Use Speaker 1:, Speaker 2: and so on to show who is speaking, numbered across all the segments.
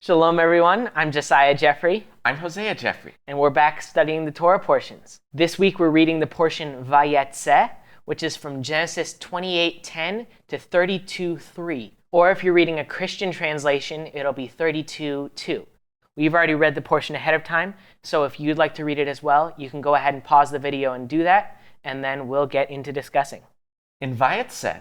Speaker 1: Shalom, everyone. I'm Josiah Geoffrey,
Speaker 2: I'm Hosea Geoffrey.
Speaker 1: and we're back studying the Torah portions. This week, we're reading the portion Vayetze, which is from Genesis 28:10 to 32:3. Or if you're reading a Christian translation, it'll be 32:2. We've already read the portion ahead of time, so if you'd like to read it as well, you can go ahead and pause the video and do that, and then we'll get into discussing.
Speaker 2: In Vayetze,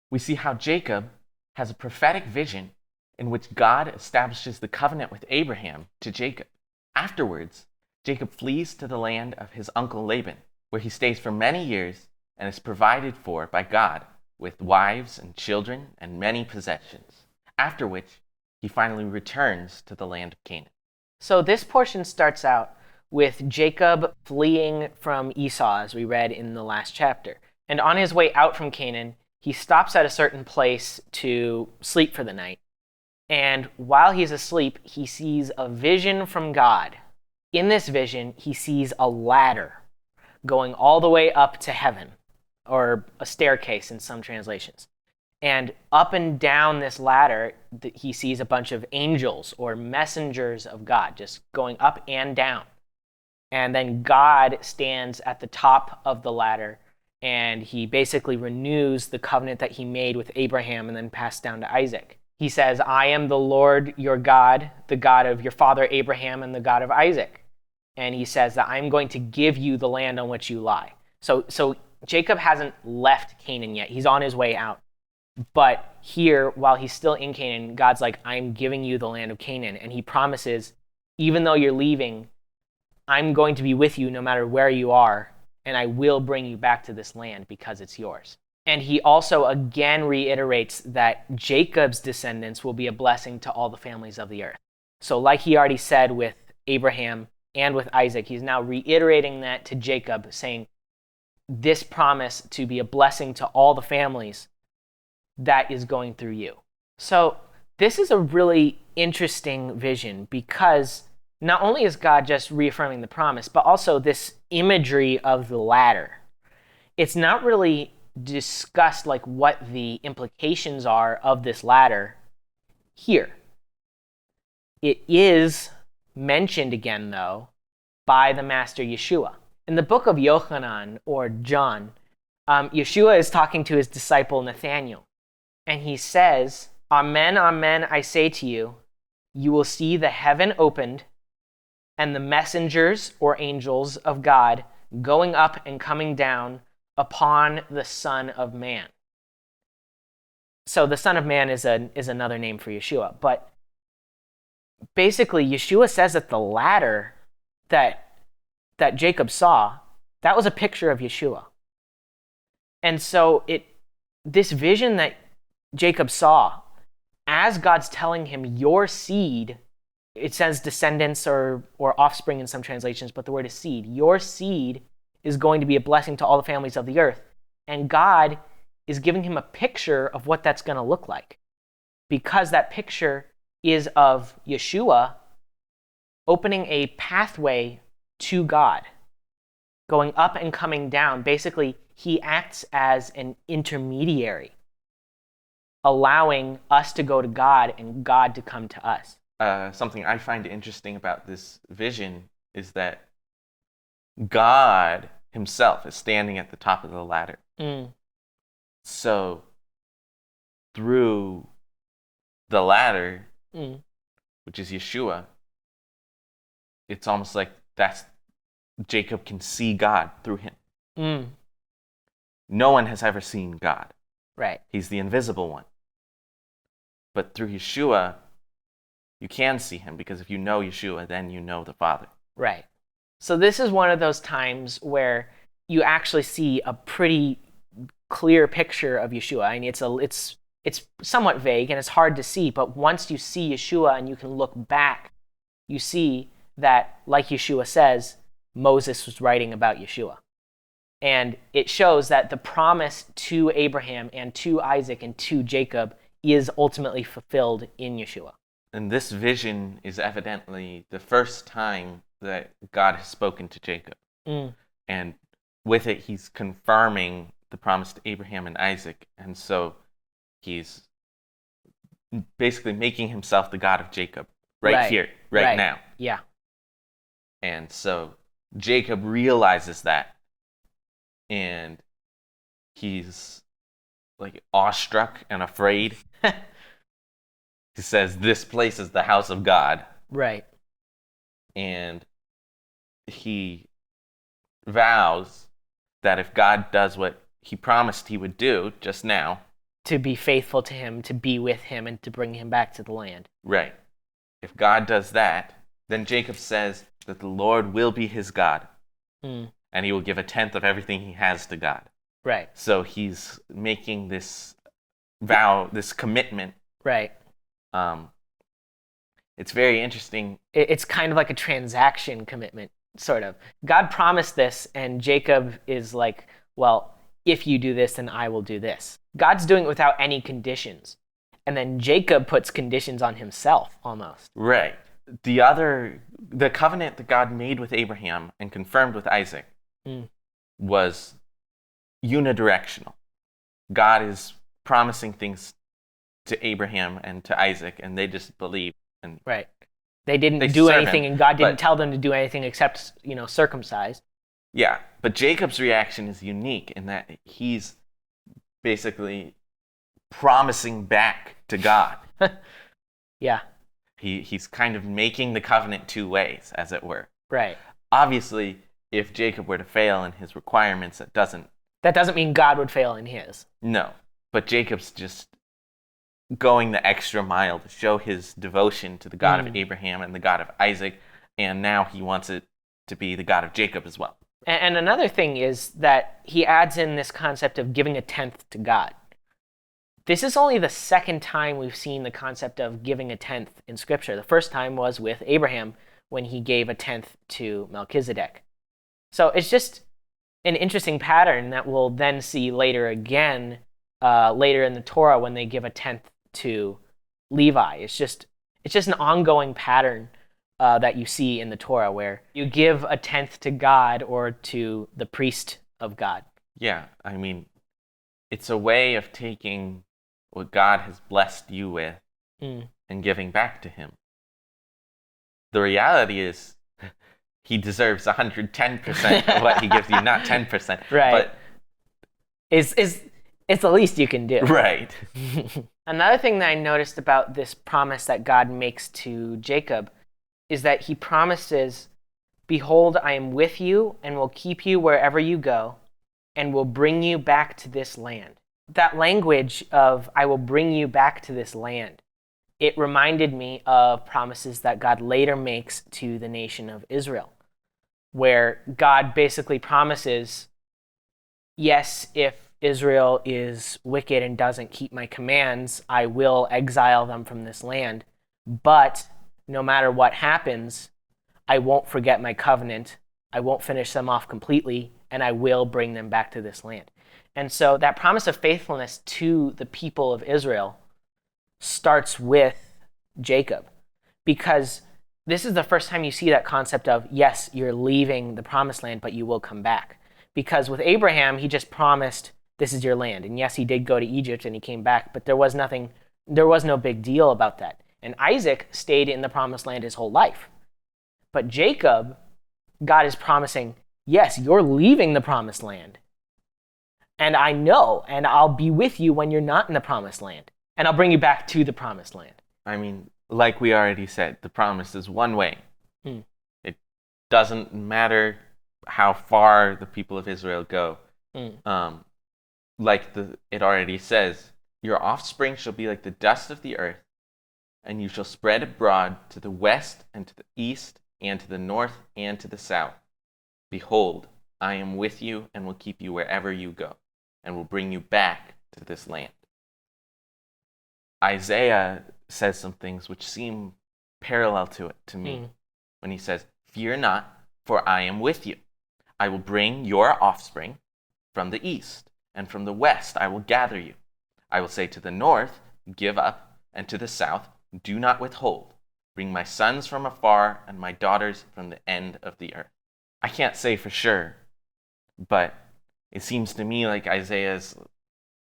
Speaker 2: we see how Jacob has a prophetic vision in which God establishes the covenant with Abraham to Jacob. Afterwards, Jacob flees to the land of his uncle Laban, where he stays for many years and is provided for by God with wives and children and many possessions, after which he finally returns to the land of Canaan.
Speaker 1: So this portion starts out with Jacob fleeing from Esau, as we read in the last chapter. And on his way out from Canaan, he stops at a certain place to sleep for the night. And while he's asleep, he sees a vision from God. In this vision, he sees a ladder going all the way up to heaven, or a staircase in some translations. And up and down this ladder, he sees a bunch of angels or messengers of God just going up and down. And then God stands at the top of the ladder, and he basically renews the covenant that he made with Abraham and then passed down to Isaac. He says, I am the Lord your God, the God of your father Abraham and the God of Isaac. And he says that I'm going to give you the land on which you lie. So Jacob hasn't left Canaan yet. He's on his way out. But here, while he's still in Canaan, God's like, I'm giving you the land of Canaan. And he promises, even though you're leaving, I'm going to be with you no matter where you are, and I will bring you back to this land because it's yours. And he also again reiterates that Jacob's descendants will be a blessing to all the families of the earth. So like he already said with Abraham and with Isaac, he's now reiterating that to Jacob, saying this promise to be a blessing to all the families that is going through you. So this is a really interesting vision because not only is God just reaffirming the promise, but also this imagery of the ladder. It's not really discussed like what the implications are of this ladder here. It is mentioned again, though, by the Master Yeshua. In the book of Yochanan, or John, Yeshua is talking to his disciple Nathanael, and he says, Amen, amen, I say to you, you will see the heaven opened and the messengers or angels of God going up and coming down upon the Son of Man. So the Son of Man is another name for Yeshua. But basically, Yeshua says that the ladder that Jacob saw, that was a picture of Yeshua. And so this vision that Jacob saw, as God's telling him, your seed, it says descendants or offspring in some translations, but the word is seed. Your seed is going to be a blessing to all the families of the earth. And God is giving him a picture of what that's going to look like. Because that picture is of Yeshua opening a pathway to God, going up and coming down. Basically, he acts as an intermediary, allowing us to go to God and God to come to us.
Speaker 2: Something I find interesting about this vision is that God himself is standing at the top of the ladder. So through the ladder, which is Yeshua, it's almost like Jacob can see God through him. No one has ever seen God.
Speaker 1: Right.
Speaker 2: He's the invisible one. But through Yeshua, you can see him, because if you know Yeshua, then you know the Father.
Speaker 1: Right. So this is one of those times where you actually see a pretty clear picture of Yeshua. I mean, it's somewhat vague and it's hard to see, but once you see Yeshua and you can look back, you see that, like Yeshua says, Moses was writing about Yeshua. And it shows that the promise to Abraham and to Isaac and to Jacob is ultimately fulfilled in Yeshua.
Speaker 2: And this vision is evidently the first time that God has spoken to Jacob. And with it, he's confirming the promise to Abraham and Isaac. And so he's basically making himself the God of Jacob right here, right now.
Speaker 1: Yeah.
Speaker 2: And so Jacob realizes that, and he's like awestruck and afraid. He says, "This place is the house of God."
Speaker 1: Right.
Speaker 2: And he vows that if God does what he promised he would do just now,
Speaker 1: to be faithful to him, to be with him, and to bring him back to the land.
Speaker 2: right, if God does that, then Jacob says that the Lord will be his God, and he will give a tenth of everything he has to God.
Speaker 1: Right.
Speaker 2: So he's making this vow, this commitment.
Speaker 1: Right.
Speaker 2: It's very interesting.
Speaker 1: It's kind of like a transaction commitment, sort of. God promised this, and Jacob is like, well, if you do this, then I will do this. God's doing it without any conditions. And then Jacob puts conditions on himself, almost.
Speaker 2: Right. The covenant that God made with Abraham and confirmed with Isaac was unidirectional. God is promising things to Abraham and to Isaac, and they just believe. And
Speaker 1: right. They didn't do anything, and God didn't tell them to do anything except, circumcise.
Speaker 2: Yeah, but Jacob's reaction is unique in that he's basically promising back to God.
Speaker 1: Yeah.
Speaker 2: He's kind of making the covenant two ways, as it were.
Speaker 1: Right.
Speaker 2: Obviously, if Jacob were to fail in his requirements, that doesn't
Speaker 1: mean God would fail in his.
Speaker 2: No, but Jacob's just going the extra mile to show his devotion to the God of Abraham and the God of Isaac, and now he wants it to be the God of Jacob as well.
Speaker 1: And another thing is that he adds in this concept of giving a tenth to God. This is only the second time we've seen the concept of giving a tenth in Scripture. The first time was with Abraham when he gave a tenth to Melchizedek. So it's just an interesting pattern that we'll then see later again, later in the Torah when they give a tenth to Levi. It's just an ongoing pattern that you see in the Torah where you give a tenth to God or to the priest of God.
Speaker 2: Yeah, I mean, it's a way of taking what God has blessed you with and giving back to him. The reality is he deserves 110% of what he gives you, not 10%.
Speaker 1: Right.
Speaker 2: But
Speaker 1: it's the least you can do.
Speaker 2: Right.
Speaker 1: Another thing that I noticed about this promise that God makes to Jacob is that he promises, "Behold, I am with you and will keep you wherever you go and will bring you back to this land." That language of "I will bring you back to this land," it reminded me of promises that God later makes to the nation of Israel, where God basically promises, yes, if Israel is wicked and doesn't keep my commands, I will exile them from this land, but no matter what happens, I won't forget my covenant, I won't finish them off completely, and I will bring them back to this land. And so that promise of faithfulness to the people of Israel starts with Jacob, because this is the first time you see that concept of, yes, you're leaving the promised land, but you will come back. Because with Abraham, he just promised, this is your land. And yes, he did go to Egypt and he came back, but there was no big deal about that. And Isaac stayed in the promised land his whole life. But Jacob, God is promising, yes, you're leaving the promised land. And I know, and I'll be with you when you're not in the promised land. And I'll bring you back to the promised land.
Speaker 2: I mean, like we already said, the promise is one way. It doesn't matter how far the people of Israel go. Like it already says, your offspring shall be like the dust of the earth, and you shall spread abroad to the west and to the east and to the north and to the south. Behold, I am with you and will keep you wherever you go, and will bring you back to this land. Isaiah says some things which seem parallel to it to me when he says, "Fear not, for I am with you. I will bring your offspring from the east, and from the west I will gather you. I will say to the north, give up, and to the south, do not withhold. Bring my sons from afar and my daughters from the end of the earth." I can't say for sure, but it seems to me like Isaiah's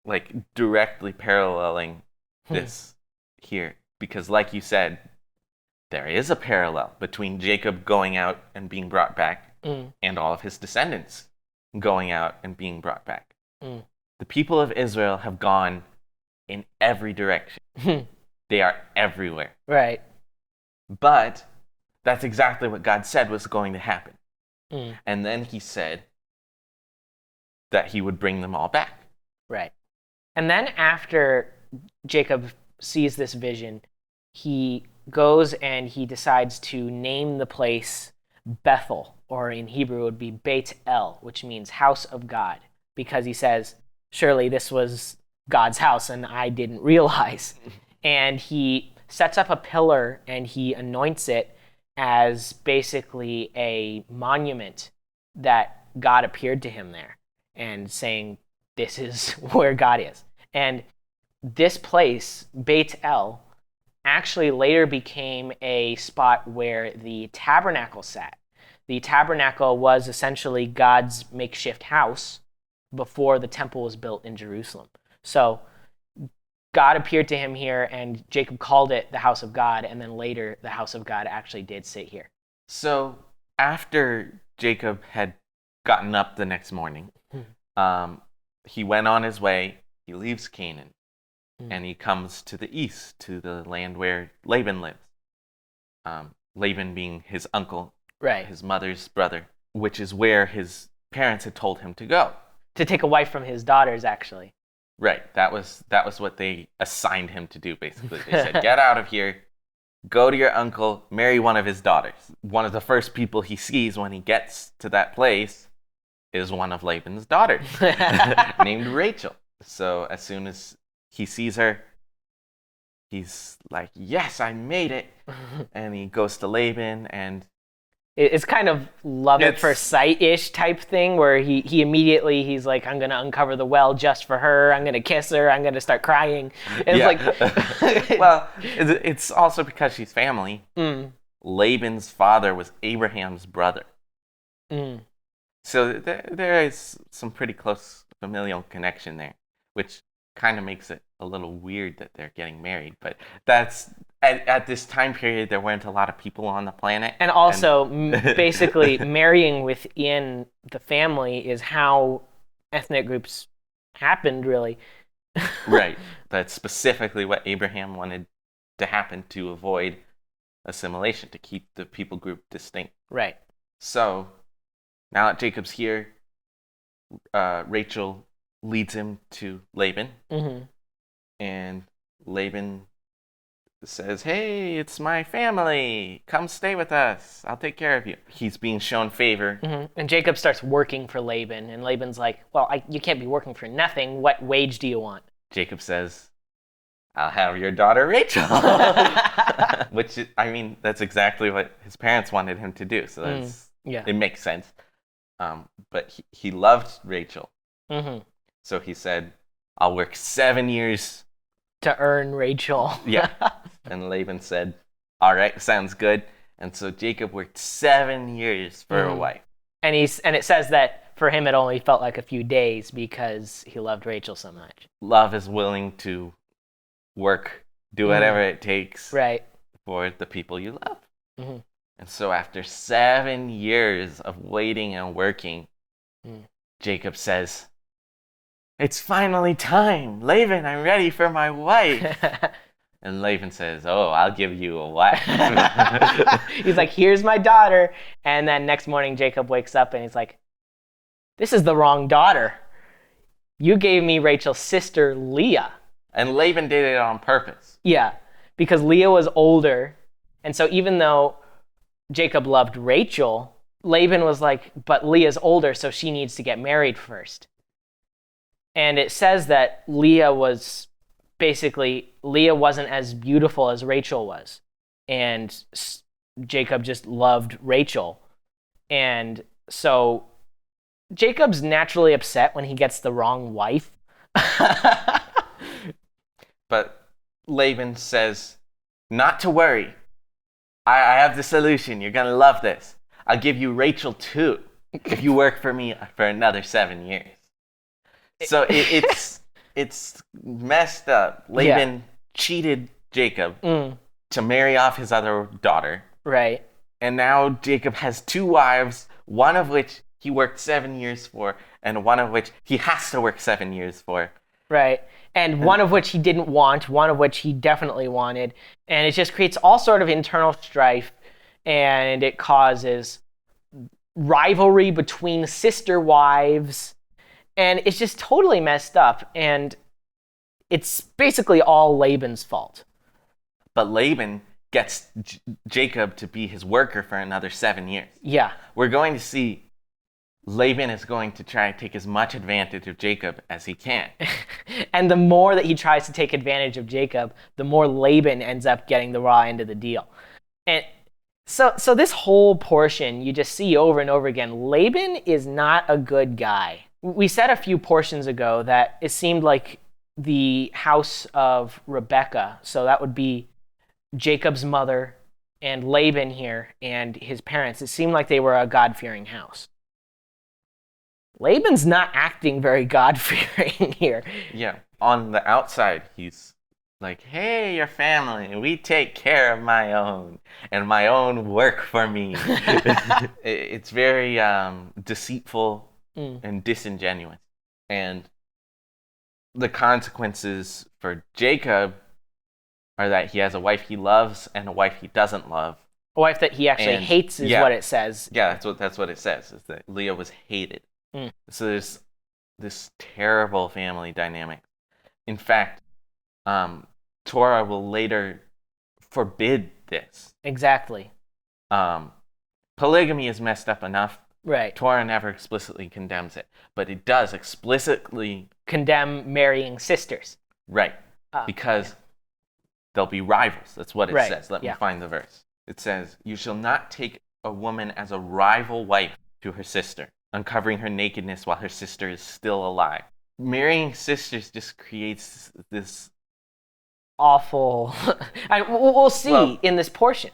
Speaker 2: like directly paralleling this here. Because like you said, there is a parallel between Jacob going out and being brought back and all of his descendants going out and being brought back. The people of Israel have gone in every direction. They are everywhere.
Speaker 1: Right.
Speaker 2: But that's exactly what God said was going to happen. And then he said that he would bring them all back.
Speaker 1: Right. And then after Jacob sees this vision, he goes and he decides to name the place Bethel, or in Hebrew it would be Beit El, which means house of God, because he says, surely this was God's house and I didn't realize. And he sets up a pillar and he anoints it as basically a monument that God appeared to him there and saying, this is where God is. And this place, Beit El, actually later became a spot where the tabernacle sat. The tabernacle was essentially God's makeshift house before the temple was built in Jerusalem. So God appeared to him here, and Jacob called it the house of God, and then later the house of God actually did sit here.
Speaker 2: So after Jacob had gotten up the next morning, he went on his way. He leaves Canaan, and he comes to the east, to the land where Laban lives. Laban being his uncle,
Speaker 1: right,
Speaker 2: his mother's brother, which is where his parents had told him to go.
Speaker 1: To take a wife from his daughters, actually.
Speaker 2: Right. That was what they assigned him to do, basically. They said, get out of here, go to your uncle, marry one of his daughters. One of the first people he sees when he gets to that place is one of Laban's daughters, named Rachel. So as soon as he sees her, he's like, yes, I made it. And he goes to Laban, and
Speaker 1: it's kind of love at first sight-ish type thing where he immediately, he's like, I'm going to uncover the well just for her. I'm going to kiss her. I'm going to start crying. And it's like...
Speaker 2: Well, it's also because she's family. Laban's father was Abraham's brother. So there is some pretty close familial connection there, which kind of makes it a little weird that they're getting married. But that's... At this time period, there weren't a lot of people on the planet.
Speaker 1: And also, basically, marrying within the family is how ethnic groups happened, really.
Speaker 2: Right. That's specifically what Abraham wanted to happen to avoid assimilation, to keep the people group distinct.
Speaker 1: Right.
Speaker 2: So, now that Jacob's here, Rachel leads him to Laban. And Laban says, hey, it's my family. Come stay with us. I'll take care of you. He's being shown favor.
Speaker 1: And Jacob starts working for Laban. And Laban's like, well, you can't be working for nothing. What wage do you want?
Speaker 2: Jacob says, I'll have your daughter Rachel. Which, I mean, that's exactly what his parents wanted him to do. So that's, it makes sense. But he loved Rachel. So he said, I'll work 7 years
Speaker 1: to earn Rachel.
Speaker 2: And Laban said, all right, sounds good. And so Jacob worked 7 years for a wife. And
Speaker 1: it says that for him it only felt like a few days because he loved Rachel so much.
Speaker 2: Love is willing to work, do whatever it takes for the people you love. And so after 7 years of waiting and working, Jacob says, it's finally time. Laban, I'm ready for my wife. And Laban says, oh, I'll give you a wife.
Speaker 1: He's like, here's my daughter. And then next morning, Jacob wakes up and he's like, this is the wrong daughter. You gave me Rachel's sister, Leah.
Speaker 2: And Laban did it on purpose.
Speaker 1: Yeah, because Leah was older. And so even though Jacob loved Rachel, Laban was like, but Leah's older, so she needs to get married first. And it says that Leah wasn't as beautiful as Rachel was. And Jacob just loved Rachel. And so Jacob's naturally upset when he gets the wrong wife.
Speaker 2: But Laban says, not to worry. I have the solution. You're going to love this. I'll give you Rachel too if you work for me for another 7 years. So it's messed up. Laban cheated Jacob to marry off his other daughter.
Speaker 1: Right.
Speaker 2: And now Jacob has 2 wives, one of which he worked 7 years for, and one of which he has to work 7 years for.
Speaker 1: Right. And one of which he didn't want, one of which he definitely wanted. And it just creates all sort of internal strife, and it causes rivalry between sister wives. And it's just totally messed up. And it's basically all Laban's fault.
Speaker 2: But Laban gets Jacob to be his worker for another 7 years.
Speaker 1: Yeah.
Speaker 2: We're going to see Laban is going to try to take as much advantage of Jacob as he can.
Speaker 1: And the more that he tries to take advantage of Jacob, the more Laban ends up getting the raw end of the deal. And so this whole portion, you just see over and over again, Laban is not a good guy. We said a few portions ago that it seemed like the house of Rebekah, so that would be Jacob's mother and Laban here and his parents, it seemed like they were a God-fearing house. Laban's not acting very God-fearing here.
Speaker 2: Yeah. On the outside, he's like, hey, your family, we take care of my own, and my own work for me. It's very deceitful and disingenuous. And the consequences for Jacob are that he has a wife he loves and a wife he doesn't love.
Speaker 1: A wife that he actually hates is what it says.
Speaker 2: Yeah, that's what it says, is that Leah was hated. So there's this terrible family dynamic. In fact, Torah will later forbid this.
Speaker 1: Exactly.
Speaker 2: Polygamy is messed up enough.
Speaker 1: Right.
Speaker 2: Torah never explicitly condemns it, but it does explicitly
Speaker 1: condemn marrying sisters.
Speaker 2: Right. Because they'll be rivals. That's what it says. Let me find the verse. It says, "You shall not take a woman as a rival wife to her sister, uncovering her nakedness while her sister is still alive." Marrying sisters just creates this
Speaker 1: awful... we'll see in this portion.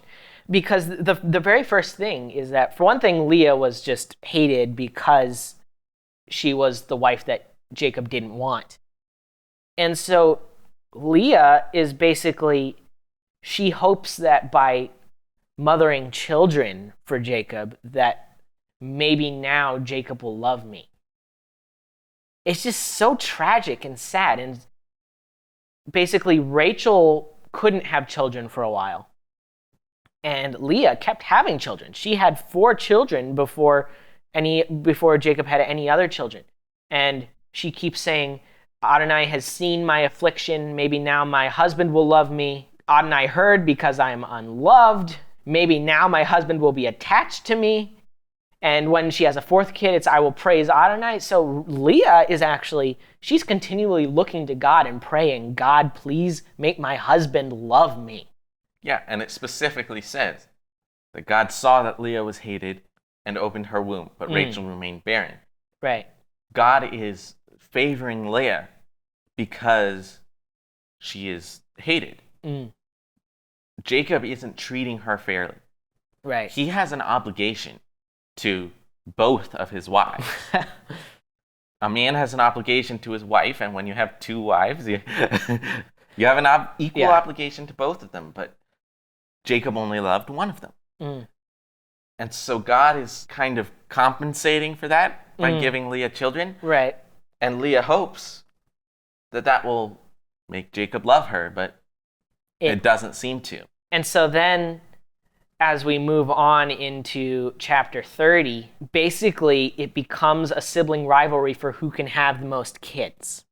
Speaker 1: Because the very first thing is that, for one thing, Leah was just hated because she was the wife that Jacob didn't want. And so Leah is basically, she hopes that by mothering children for Jacob, that maybe now Jacob will love me. It's just so tragic and sad. And basically, Rachel couldn't have children for a while. And Leah kept having children. She had 4 children before Jacob had any other children. And she keeps saying, Adonai has seen my affliction. Maybe now my husband will love me. Adonai heard because I am unloved. Maybe now my husband will be attached to me. And when she has a 4th kid, it's I will praise Adonai. So Leah is actually, she's continually looking to God and praying, God, please make my husband love me.
Speaker 2: Yeah, and it specifically says that God saw that Leah was hated and opened her womb, but Rachel remained barren.
Speaker 1: Right.
Speaker 2: God is favoring Leah because she is hated. Jacob isn't treating her fairly.
Speaker 1: Right.
Speaker 2: He has an obligation to both of his wives. A man has an obligation to his wife, and when you have 2 wives, you have an equal obligation to both of them, but Jacob only loved one of them. And so God is kind of compensating for that by giving Leah children.
Speaker 1: Right.
Speaker 2: And Leah hopes that will make Jacob love her, but it doesn't seem to.
Speaker 1: And so then, as we move on into chapter 30, basically it becomes a sibling rivalry for who can have the most kids.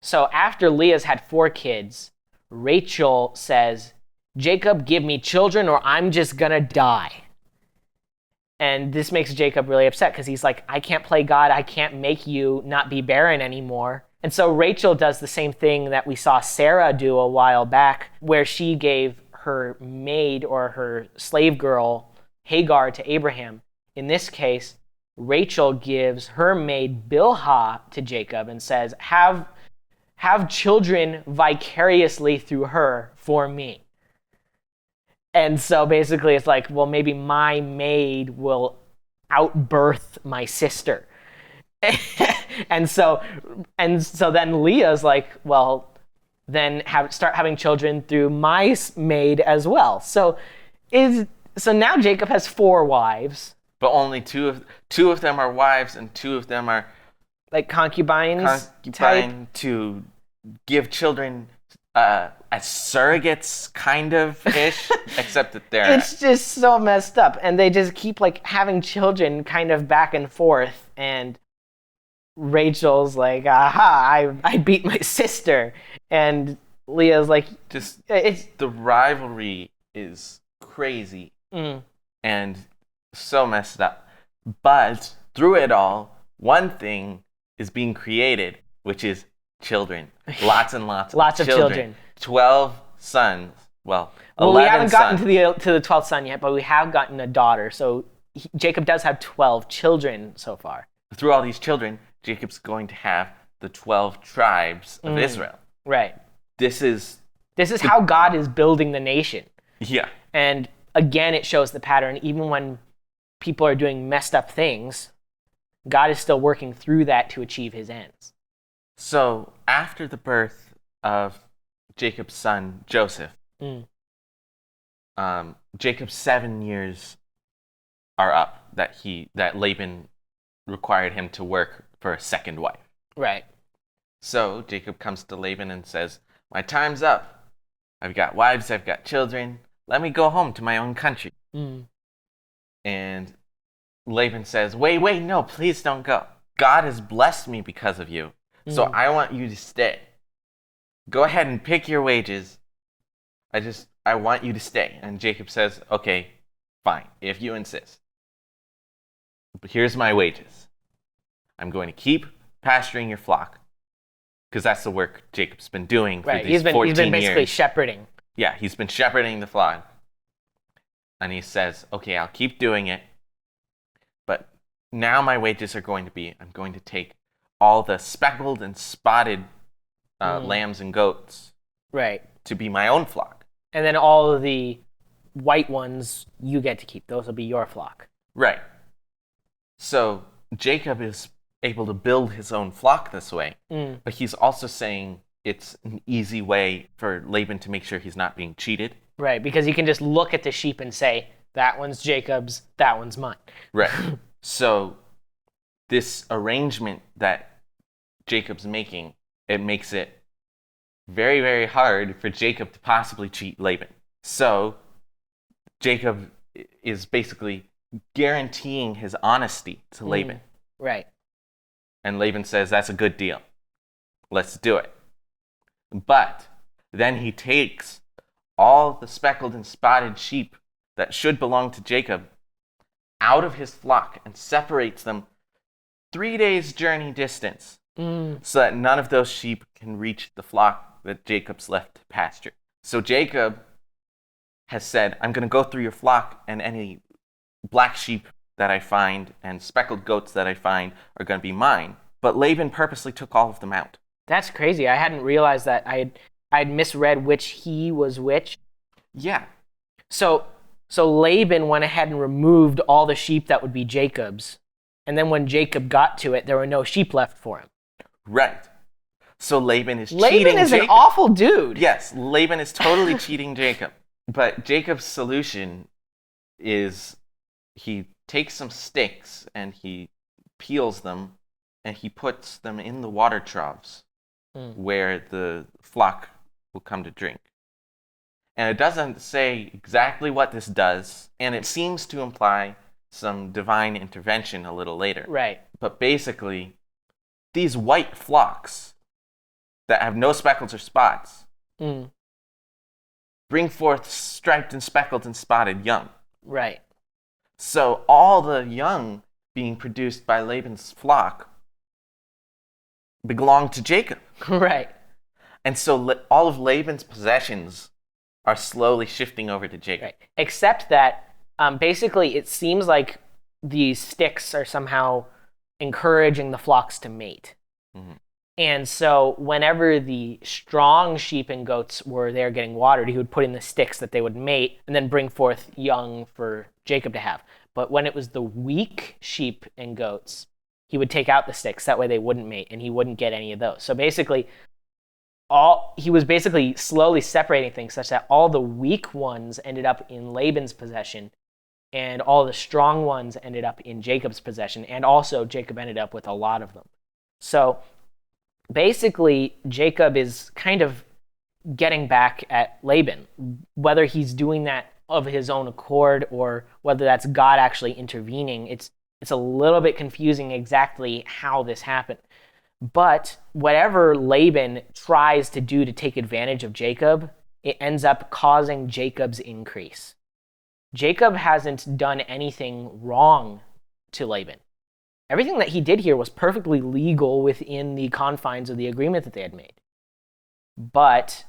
Speaker 1: So after Leah's had 4 kids, Rachel says, Jacob, give me children or I'm just gonna die. And this makes Jacob really upset because he's like, I can't play God. I can't make you not be barren anymore. And so Rachel does the same thing that we saw Sarah do a while back, where she gave her maid or her slave girl, Hagar, to Abraham. In this case, Rachel gives her maid Bilhah to Jacob and says, have children vicariously through her for me. And so basically it's like, well, maybe my maid will outbirth my sister. and so then Leah's like, well, then start having children through my maid as well. So now Jacob has 4 wives.
Speaker 2: But only two of them are wives, and 2 of them are
Speaker 1: like concubines type.
Speaker 2: To give children as surrogates, kind of ish, except that they're.
Speaker 1: It's just so messed up, and they just keep like having children kind of back and forth. And Rachel's like, "Aha! I beat my sister," and Leah's like,
Speaker 2: The rivalry is crazy and so messed up. But through it all, one thing is being created, which is children. Lots and lots
Speaker 1: of children.
Speaker 2: 12 sons. Well,
Speaker 1: 11 we haven't gotten
Speaker 2: sons.
Speaker 1: to the 12th son yet, but we have gotten a daughter. So Jacob does have 12 children so far.
Speaker 2: Through all these children, Jacob's going to have the 12 tribes of Israel.
Speaker 1: Right.
Speaker 2: This is
Speaker 1: how God is building the nation.
Speaker 2: Yeah.
Speaker 1: And again, it shows the pattern. Even when people are doing messed up things, God is still working through that to achieve his ends.
Speaker 2: So after the birth of Jacob's son, Joseph, Jacob's 7 years are up that Laban required him to work for a second wife.
Speaker 1: Right.
Speaker 2: So Jacob comes to Laban and says, "My time's up. I've got wives, I've got children. Let me go home to my own country." And Laban says, wait, no, please don't go. God has blessed me because of you, so I want you to stay. Go ahead and pick your wages. I want you to stay. And Jacob says, okay, fine, if you insist. But here's my wages. I'm going to keep pasturing your flock, because that's the work Jacob's been doing for these 14 years.
Speaker 1: He's been basically shepherding.
Speaker 2: Yeah, he's been shepherding the flock. And he says, okay, I'll keep doing it. But now my wages are going to be, I'm going to take all the speckled and spotted lambs and goats to be my own flock.
Speaker 1: And then all of the white ones you get to keep. Those will be your flock.
Speaker 2: Right. So Jacob is able to build his own flock this way. But he's also saying it's an easy way for Laban to make sure he's not being cheated.
Speaker 1: Right, because he can just look at the sheep and say, that one's Jacob's, that one's mine.
Speaker 2: Right. So this arrangement that Jacob's making, it makes it very, very hard for Jacob to possibly cheat Laban. So Jacob is basically guaranteeing his honesty to Laban.
Speaker 1: Right.
Speaker 2: And Laban says, that's a good deal. Let's do it. But then he takes all the speckled and spotted sheep that should belong to Jacob out of his flock and separates them 3 days' journey distance so that none of those sheep can reach the flock that Jacob's left to pasture. So Jacob has said, I'm going to go through your flock, and any black sheep that I find and speckled goats that I find are going to be mine. But Laban purposely took all of them out.
Speaker 1: That's crazy. I hadn't realized that. I'd misread which he was which.
Speaker 2: Yeah.
Speaker 1: So Laban went ahead and removed all the sheep that would be Jacob's. And then when Jacob got to it, there were no sheep left for him.
Speaker 2: Right. So Laban is cheating
Speaker 1: Laban is
Speaker 2: Jacob.
Speaker 1: An awful dude.
Speaker 2: Yes, Laban is totally cheating Jacob. But Jacob's solution is he takes some sticks and he peels them and he puts them in the water troughs where the flock will come to drink. And it doesn't say exactly what this does, and it seems to imply some divine intervention a little later.
Speaker 1: Right.
Speaker 2: But basically, these white flocks that have no speckles or spots bring forth striped and speckled and spotted young.
Speaker 1: Right.
Speaker 2: So all the young being produced by Laban's flock belong to Jacob.
Speaker 1: Right.
Speaker 2: And so all of Laban's possessions are slowly shifting over to Jacob.
Speaker 1: Right. Except that basically it seems like these sticks are somehow encouraging the flocks to mate. And so whenever the strong sheep and goats were there getting watered, he would put in the sticks that they would mate and then bring forth young for Jacob to have. But when it was the weak sheep and goats, he would take out the sticks. That way they wouldn't mate and he wouldn't get any of those. So basically, he was basically slowly separating things such that all the weak ones ended up in Laban's possession, and all the strong ones ended up in Jacob's possession, and also Jacob ended up with a lot of them. So basically, Jacob is kind of getting back at Laban, whether he's doing that of his own accord or whether that's God actually intervening. It's a little bit confusing exactly how this happened. But whatever Laban tries to do to take advantage of Jacob, it ends up causing Jacob's increase. Jacob hasn't done anything wrong to Laban. Everything that he did here was perfectly legal within the confines of the agreement that they had made. But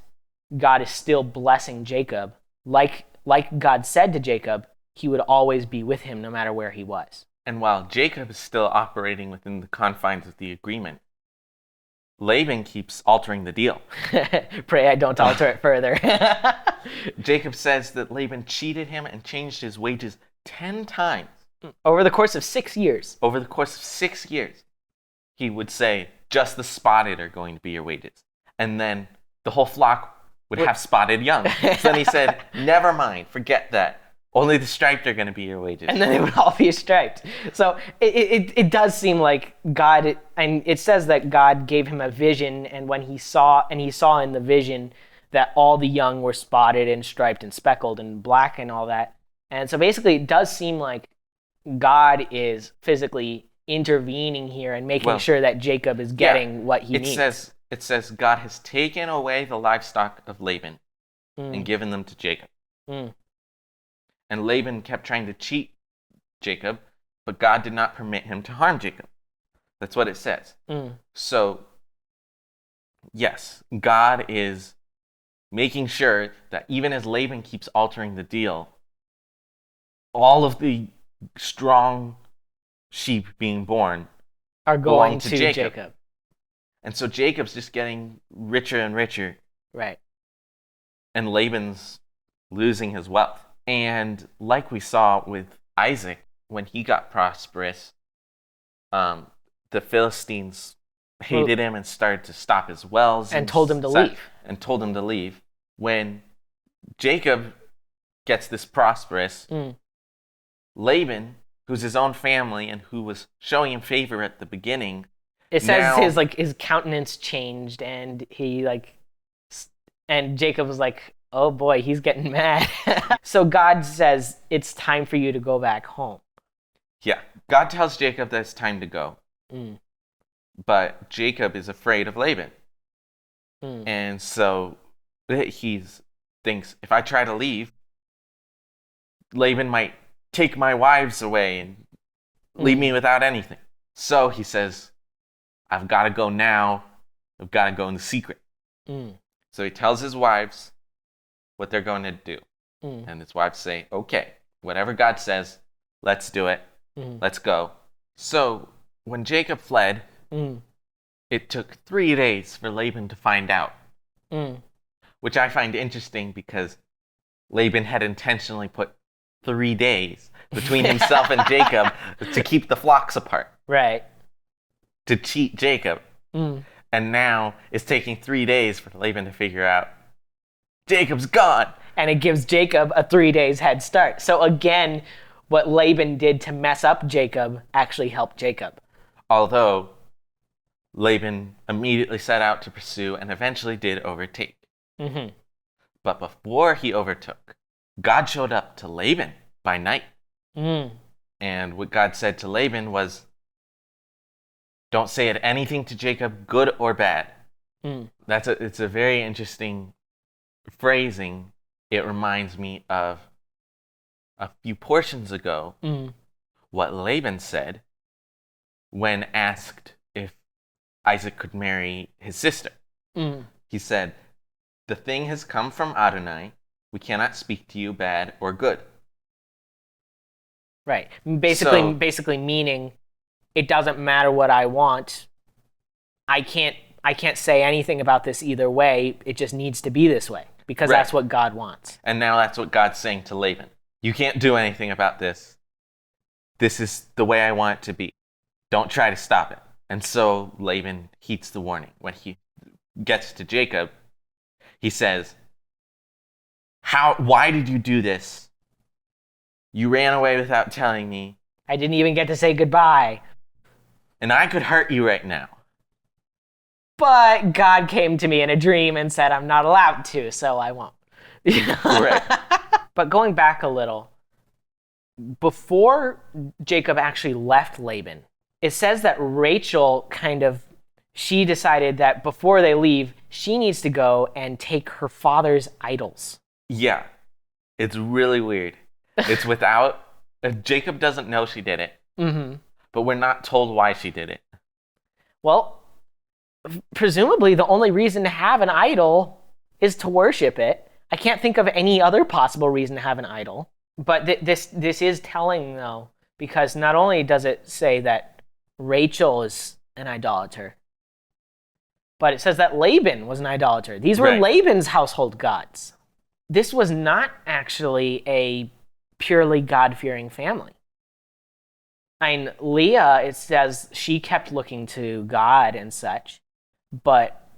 Speaker 1: God is still blessing Jacob. Like God said to Jacob, he would always be with him no matter where he was.
Speaker 2: And while Jacob is still operating within the confines of the agreement, Laban keeps altering the deal.
Speaker 1: Pray I don't alter it further.
Speaker 2: Jacob says that Laban cheated him and changed his wages 10 times.
Speaker 1: Over the course of 6 years.
Speaker 2: Over the course of 6 years, he would say, just the spotted are going to be your wages. And then the whole flock would have spotted young. So then he said, never mind, forget that. Only the striped are going to be your wages.
Speaker 1: And then they would all be striped. So it does seem like God, and it says that God gave him a vision, and when he saw in the vision that all the young were spotted and striped and speckled and black and all that. And so basically it does seem like God is physically intervening here and making sure that Jacob is getting what he needs.
Speaker 2: It says God has taken away the livestock of Laban and given them to Jacob. And Laban kept trying to cheat Jacob, but God did not permit him to harm Jacob. That's what it says. So, yes, God is making sure that even as Laban keeps altering the deal, all of the strong sheep being born
Speaker 1: are going to Jacob.
Speaker 2: And so Jacob's just getting richer and richer.
Speaker 1: Right.
Speaker 2: And Laban's losing his wealth. And like we saw with Isaac, when he got prosperous, the Philistines hated him and started to stop his wells.
Speaker 1: And told him to leave. When Jacob gets this prosperous, Laban, who's his own family and who was showing him favor at the beginning, it says his countenance changed, and and Jacob was like, oh boy, he's getting mad. So God says, it's time for you to go back home.
Speaker 2: Yeah, God tells Jacob that it's time to go. But Jacob is afraid of Laban. And so he thinks, if I try to leave, Laban might take my wives away and leave me without anything. So he says, I've got to go now. I've got to go in secret. So he tells his wives what they're going to do. And his wives say, okay, whatever God says, let's do it. Let's go. So when Jacob fled, it took 3 days for Laban to find out, which I find interesting because Laban had intentionally put 3 days between himself and Jacob to keep the flocks apart.
Speaker 1: Right.
Speaker 2: To cheat Jacob. And now it's taking 3 days for Laban to figure out Jacob's gone.
Speaker 1: And it gives Jacob a 3 days head start. So again, what Laban did to mess up Jacob actually helped Jacob.
Speaker 2: Although Laban immediately set out to pursue and eventually did overtake. But before he overtook, God showed up to Laban by night. And what God said to Laban was, don't say anything to Jacob, good or bad. It's a very interesting phrasing. It reminds me of a few portions ago, what Laban said when asked if Isaac could marry his sister. He said, the thing has come from Adonai. We cannot speak to you bad or good.
Speaker 1: Right. Basically meaning it doesn't matter what I want. I can't say anything about this either way. It just needs to be this way because that's what God wants.
Speaker 2: And now that's what God's saying to Laban. You can't do anything about this. This is the way I want it to be. Don't try to stop it. And so Laban heeds the warning. When he gets to Jacob, he says, why did you do this? You ran away without telling me.
Speaker 1: I didn't even get to say goodbye.
Speaker 2: And I could hurt you right now.
Speaker 1: But God came to me in a dream and said I'm not allowed to, so I won't.
Speaker 2: Right.
Speaker 1: But going back a little, before Jacob actually left Laban, it says that Rachel she decided that before they leave, she needs to go and take her father's idols.
Speaker 2: Yeah. It's really weird. It's without... Jacob doesn't know she did it.
Speaker 1: Mm-hmm.
Speaker 2: But we're not told why she did it.
Speaker 1: Well, presumably the only reason to have an idol is to worship it. I can't think of any other possible reason to have an idol. But this is telling, though, because not only does it say that Rachel is an idolater, but it says that Laban was an idolater. These were
Speaker 2: Right.
Speaker 1: Laban's household gods. This was not actually a purely God-fearing family. I mean, Leah, it says she kept looking to God and such, but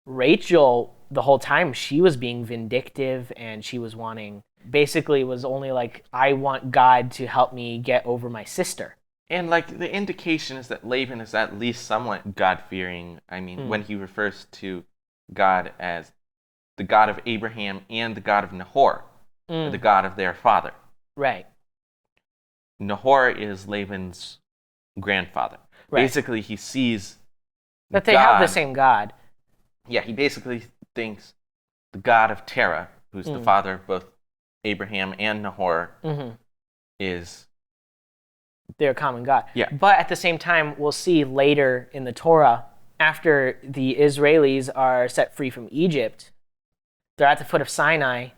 Speaker 1: Rachel, the whole time, she was being vindictive and she was basically was only like, I want God to help me get over my sister.
Speaker 2: And like the indication is that Laban is at least somewhat God-fearing. I mean, when he refers to God as the God of Abraham and the God of Nahor, the God of their father.
Speaker 1: Right.
Speaker 2: Nahor is Laban's grandfather.
Speaker 1: Right.
Speaker 2: Basically, he sees
Speaker 1: that they have the same God.
Speaker 2: Yeah, he basically thinks the God of Terah, who's the father of both Abraham and Nahor, is
Speaker 1: their common God.
Speaker 2: Yeah.
Speaker 1: But at the same time, we'll see later in the Torah, after the Israelis are set free from Egypt, they're at the foot of Sinai,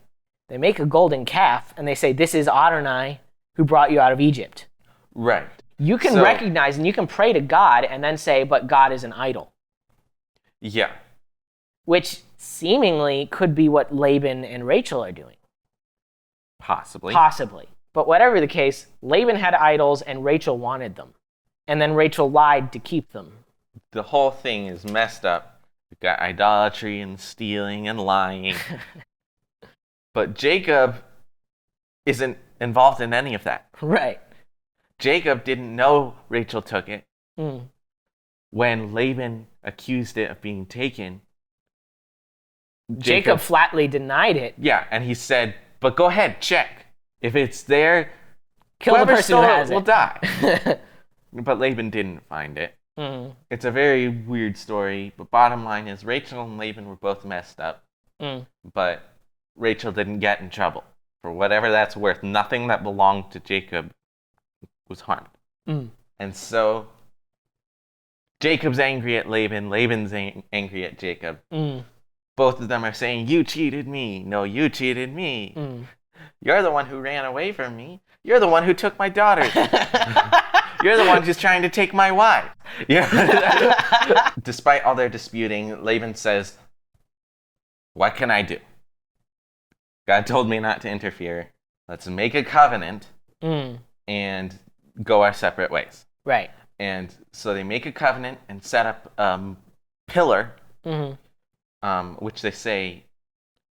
Speaker 1: they make a golden calf, and they say, this is Adonai, who brought you out of Egypt.
Speaker 2: Right.
Speaker 1: You can recognize and you can pray to God and then say, but God is an idol.
Speaker 2: Yeah.
Speaker 1: Which seemingly could be what Laban and Rachel are doing.
Speaker 2: Possibly.
Speaker 1: But whatever the case, Laban had idols and Rachel wanted them. And then Rachel lied to keep them.
Speaker 2: The whole thing is messed up. We've got idolatry and stealing and lying. But Jacob isn't involved in any of that.
Speaker 1: Right.
Speaker 2: Jacob didn't know Rachel took it. When Laban accused it of being taken,
Speaker 1: Jacob flatly denied it.
Speaker 2: Yeah, and he said, but go ahead, check. If it's there,
Speaker 1: kill the person who has
Speaker 2: will die. But Laban didn't find it. It's a very weird story, but bottom line is Rachel and Laban were both messed up. But Rachel didn't get in trouble. For whatever that's worth, nothing that belonged to Jacob was harmed. And so Jacob's angry at Laban, Laban's angry at Jacob. Both of them are saying, you cheated me. No, you cheated me. You're the one who ran away from me. You're the one who took my daughters. You're the one who's trying to take my wife. Despite all their disputing, Laban says, what can I do? God told me not to interfere. Let's make a covenant and go our separate ways.
Speaker 1: Right.
Speaker 2: And so they make a covenant and set up a pillar, which they say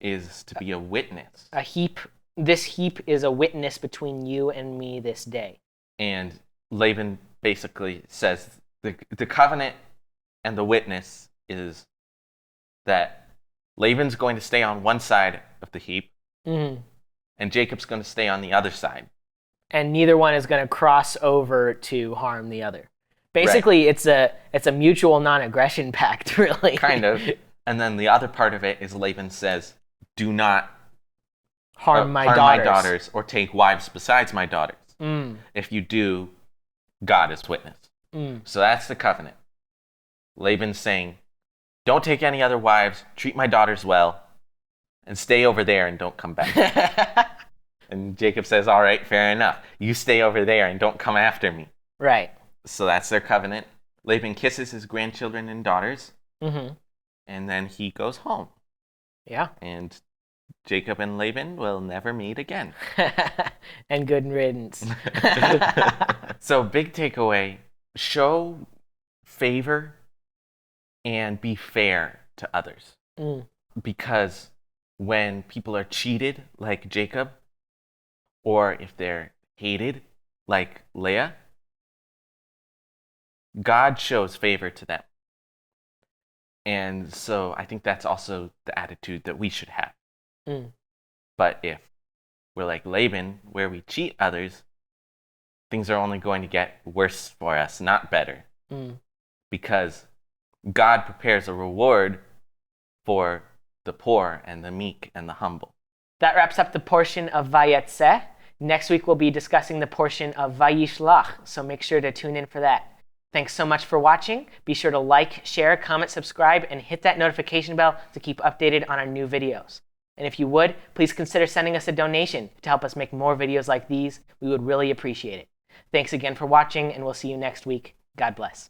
Speaker 2: is to be a witness.
Speaker 1: A heap. This heap is a witness between you and me this day.
Speaker 2: And Laban basically says the covenant and the witness is that Laban's going to stay on one side of the heap, and Jacob's going to stay on the other side.
Speaker 1: And neither one is going to cross over to harm the other. Basically, right. It's a mutual non-aggression pact, really.
Speaker 2: Kind of. And then the other part of it is Laban says, do not
Speaker 1: harm my
Speaker 2: daughters or take wives besides my daughters. If you do, God is witness. So that's the covenant. Laban's saying, don't take any other wives, treat my daughters well, and stay over there and don't come back. And Jacob says, all right, fair enough. You stay over there and don't come after me.
Speaker 1: Right.
Speaker 2: So that's their covenant. Laban kisses his grandchildren and daughters, and then he goes home.
Speaker 1: Yeah.
Speaker 2: And Jacob and Laban will never meet again.
Speaker 1: And good riddance.
Speaker 2: So big takeaway, show favor and be fair to others.
Speaker 1: Mm.
Speaker 2: Because when people are cheated like Jacob, or if they're hated like Leah, God shows favor to them. And so I think that's also the attitude that we should have.
Speaker 1: Mm.
Speaker 2: But if we're like Laban, where we cheat others, things are only going to get worse for us, not better.
Speaker 1: Mm.
Speaker 2: Because God prepares a reward for the poor and the meek and the humble.
Speaker 1: That wraps up the portion of Vayetze. Next week we'll be discussing the portion of Vayishlach, so make sure to tune in for that. Thanks so much for watching. Be sure to like, share, comment, subscribe, and hit that notification bell to keep updated on our new videos. And if you would, please consider sending us a donation to help us make more videos like these. We would really appreciate it. Thanks again for watching, and we'll see you next week. God bless.